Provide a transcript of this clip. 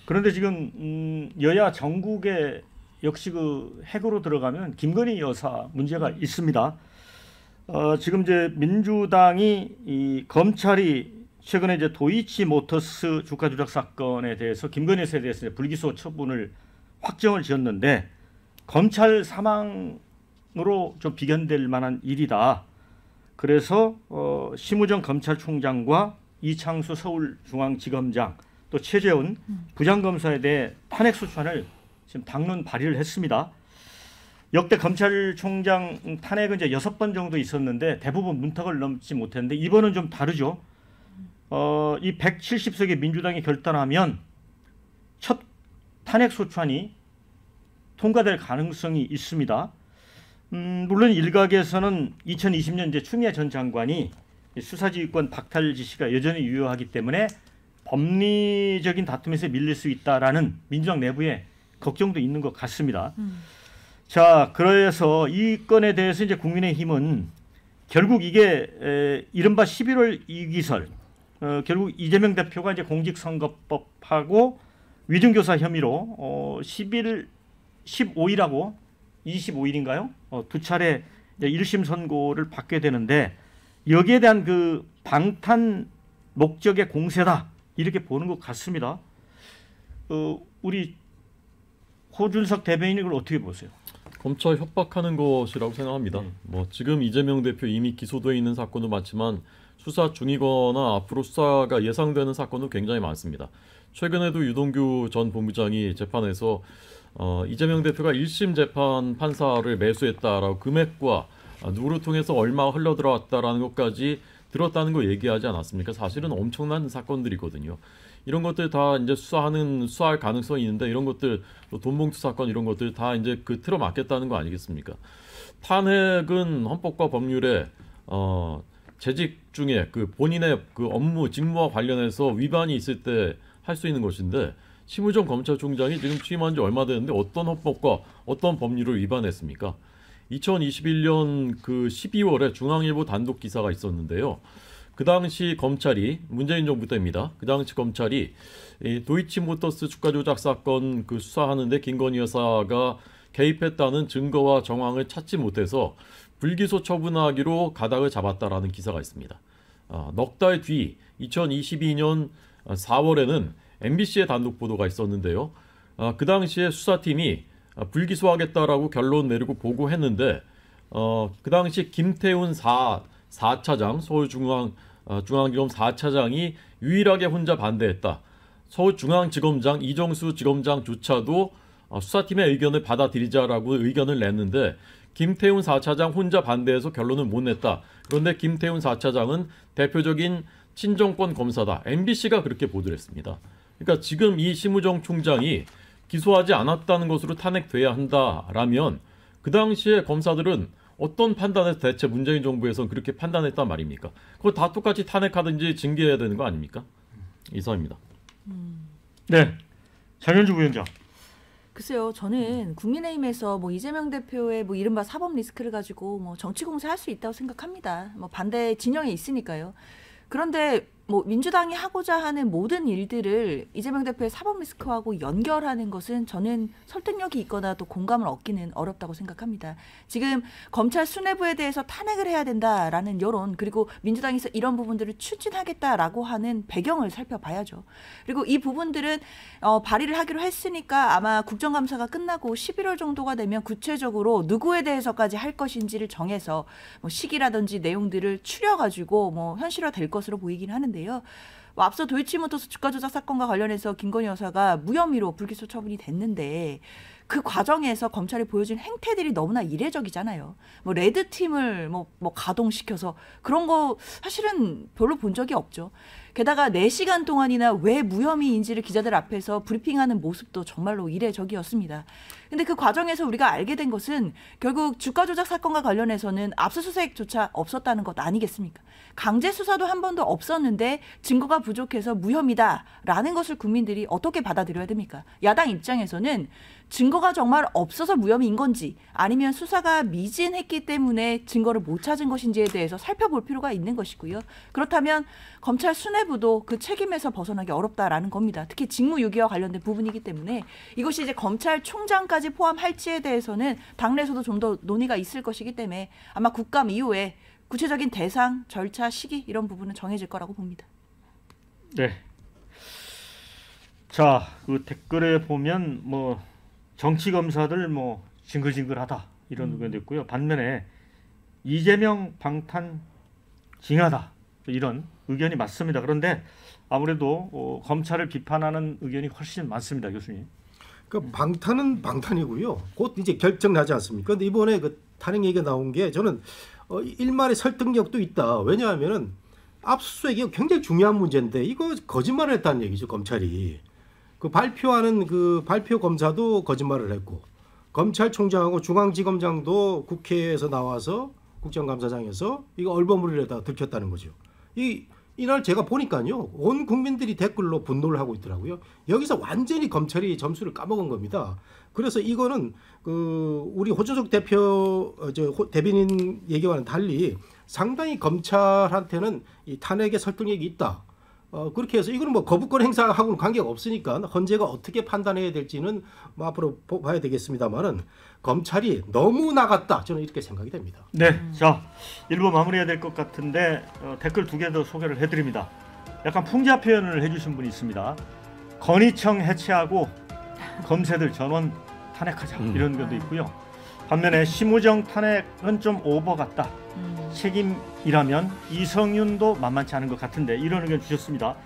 그런데 지금 여야 정국에 역시 그 핵으로 들어가면 김건희 여사 문제가 있습니다. 지금 이제 민주당이 이 검찰이 최근에 이제 도이치모터스 주가 조작 사건에 대해서 김건희 여사에 대해서 이제 불기소 처분을 확정을 지었는데 검찰 사망으로 좀 비견될 만한 일이다. 그래서 심우정 검찰총장과 이창수 서울중앙지검장 또 최재훈 부장검사에 대해 탄핵소추안을 지금 당론 발의를 했습니다. 역대 검찰총장 탄핵은 이제 6번 정도 있었는데 대부분 문턱을 넘지 못했는데 이번은 좀 다르죠. 이 170석의 민주당이 결단하면 첫 탄핵소추안이 통과될 가능성이 있습니다. 물론 일각에서는 2020년 이제 추미애 전 장관이 수사지휘권 박탈 지시가 여전히 유효하기 때문에 법리적인 다툼에서 밀릴 수 있다라는 민주당 내부의 걱정도 있는 것 같습니다. 자, 그래서 이 건에 대해서 이제 국민의힘은 결국 이게 이른바 11월 이기설, 결국 이재명 대표가 이제 공직선거법하고 위증교사 혐의로 15일하고 25일인가요? 두 차례 1심 선고를 받게 되는데 여기에 대한 그 방탄 목적의 공세다 이렇게 보는 것 같습니다. 우리 호준석 대변인 이걸 어떻게 보세요? 검찰 협박하는 것이라고 생각합니다. 뭐 지금 이재명 대표 이미 기소되어 있는 사건도 많지만 수사 중이거나 앞으로 수사가 예상되는 사건도 굉장히 많습니다. 최근에도 유동규 전 본부장이 재판에서 이재명 대표가 1심 재판 판사를 매수했다라고 금액과 누구를 통해서 얼마 흘러들어왔다라는 것까지 들었다는 거 얘기하지 않았습니까? 사실은 엄청난 사건들이거든요. 이런 것들 다 이제 수사할 가능성이 있는데 이런 것들 돈봉투 사건 이런 것들 다 이제 그 틀어 막겠다는 거 아니겠습니까? 탄핵은 헌법과 법률에 재직 중에 그 본인의 그 업무 직무와 관련해서 위반이 있을 때 할 수 있는 것인데 심우정 검찰총장이 지금 취임한 지 얼마 됐는데 어떤 헌법과 어떤 법률을 위반했습니까? 2021년 그 12월에 중앙일보 단독 기사가 있었는데요. 그 당시 검찰이 문재인 정부 때입니다. 그 당시 검찰이 이 도이치모터스 주가 조작 사건 그 수사하는데 김건희 여사가 개입했다는 증거와 정황을 찾지 못해서 불기소 처분하기로 가닥을 잡았다라는 기사가 있습니다. 넉 달 뒤 2022년 4월에는 MBC의 단독 보도가 있었는데요. 그 당시에 수사팀이 불기소하겠다라고 결론 내리고 보고했는데 그 당시 김태훈 4차장 서울중앙지검 4차장이 유일하게 혼자 반대했다. 서울중앙지검장 이정수 지검장조차도 수사팀의 의견을 받아들이자라고 의견을 냈는데 김태훈 4차장 혼자 반대해서 결론을 못 냈다. 그런데 김태훈 4차장은 대표적인 친정권 검사다. MBC가 그렇게 보도를 했습니다. 그러니까 지금 이 심우정 총장이 기소하지 않았다는 것으로 탄핵돼야 한다라면 그 당시에 검사들은 어떤 판단에서 대체 문재인 정부에서는 그렇게 판단했단 말입니까? 그거 다 똑같이 탄핵하든지 징계해야 되는 거 아닙니까? 이상입니다. 네, 장현주 부위원장. 글쎄요, 저는 국민의힘에서 뭐 이재명 대표의 뭐 이른바 사법 리스크를 가지고 뭐 정치 공세할 수 있다고 생각합니다. 뭐 반대 진영에 있으니까요. 그런데 뭐 민주당이 하고자 하는 모든 일들을 이재명 대표의 사법 리스크하고 연결하는 것은 저는 설득력이 있거나 또 공감을 얻기는 어렵다고 생각합니다. 지금 검찰 수뇌부에 대해서 탄핵을 해야 된다라는 여론 그리고 민주당에서 이런 부분들을 추진하겠다라고 하는 배경을 살펴봐야죠. 그리고 이 부분들은 발의를 하기로 했으니까 아마 국정감사가 끝나고 11월 정도가 되면 구체적으로 누구에 대해서까지 할 것인지를 정해서 뭐 시기라든지 내용들을 추려가지고 뭐 현실화될 것으로 보이긴 하는데 앞서 도이치모터스 주가 조작 사건과 관련해서 김건희 여사가 무혐의로 불기소 처분이 됐는데 그 과정에서 검찰이 보여준 행태들이 너무나 이례적이잖아요. 뭐 레드팀을 뭐 가동시켜서 그런 거 사실은 별로 본 적이 없죠. 게다가 4시간 동안이나 왜 무혐의인지를 기자들 앞에서 브리핑하는 모습도 정말로 이례적이었습니다. 근데 그 과정에서 우리가 알게 된 것은 결국 주가 조작 사건과 관련해서는 압수수색조차 없었다는 것 아니겠습니까? 강제 수사도 한 번도 없었는데 증거가 부족해서 무혐의다라는 것을 국민들이 어떻게 받아들여야 됩니까? 야당 입장에서는 증거가 정말 없어서 무혐의인 건지 아니면 수사가 미진했기 때문에 증거를 못 찾은 것인지에 대해서 살펴볼 필요가 있는 것이고요. 그렇다면 검찰 수뇌부 수뇌부도 그 책임에서 벗어나기 어렵다라는 겁니다. 특히 직무유기와 관련된 부분이기 때문에 이것이 이제 검찰총장까지 포함할지에 대해서는 당내에서도 좀 더 논의가 있을 것이기 때문에 아마 국감 이후에 구체적인 대상, 절차, 시기 이런 부분은 정해질 거라고 봅니다. 네. 자, 그 댓글에 보면 뭐 정치 검사들 뭐 징글징글하다 이런 의견도 있고요. 반면에 이재명 방탄 징하다 이런 의견이 많습니다. 그런데 아무래도 검찰을 비판하는 의견이 훨씬 많습니다, 교수님. 그 방탄은 방탄이고요. 곧 이제 결정나지 않습니까? 그런데 이번에 그 탄핵 얘기가 나온 게 저는 일말의 설득력도 있다. 왜냐하면은 압수수색이 굉장히 중요한 문제인데 이거 거짓말을 했다는 얘기죠, 검찰이. 그 발표하는 그 발표 검사도 거짓말을 했고 검찰총장하고 중앙지검장도 국회에서 나와서 국정감사장에서 이거 얼버무리려다 들켰다는 거죠. 이날 제가 보니까요, 온 국민들이 댓글로 분노를 하고 있더라고요. 여기서 완전히 검찰이 점수를 까먹은 겁니다. 그래서 이거는 그 우리 호준석 대변인 얘기와는 달리 상당히 검찰한테는 이 탄핵의 설득력이 있다. 그렇게 해서 이거는 뭐 거부권 행사하고는 관계가 없으니까 헌재가 어떻게 판단해야 될지는 뭐 앞으로 봐야 되겠습니다만은 검찰이 너무 나갔다, 저는 이렇게 생각이 됩니다. 네, 자 1부 마무리해야 될 것 같은데 댓글 2개 더 소개를 해드립니다. 약간 풍자 표현을 해주신 분이 있습니다. 건의청 해체하고 검새들 전원 탄핵하자 이런 의견도 있고요. 반면에 심우정 탄핵은 좀 오버 같다. 책임이라면 이성윤도 만만치 않은 것 같은데 이런 의견 주셨습니다.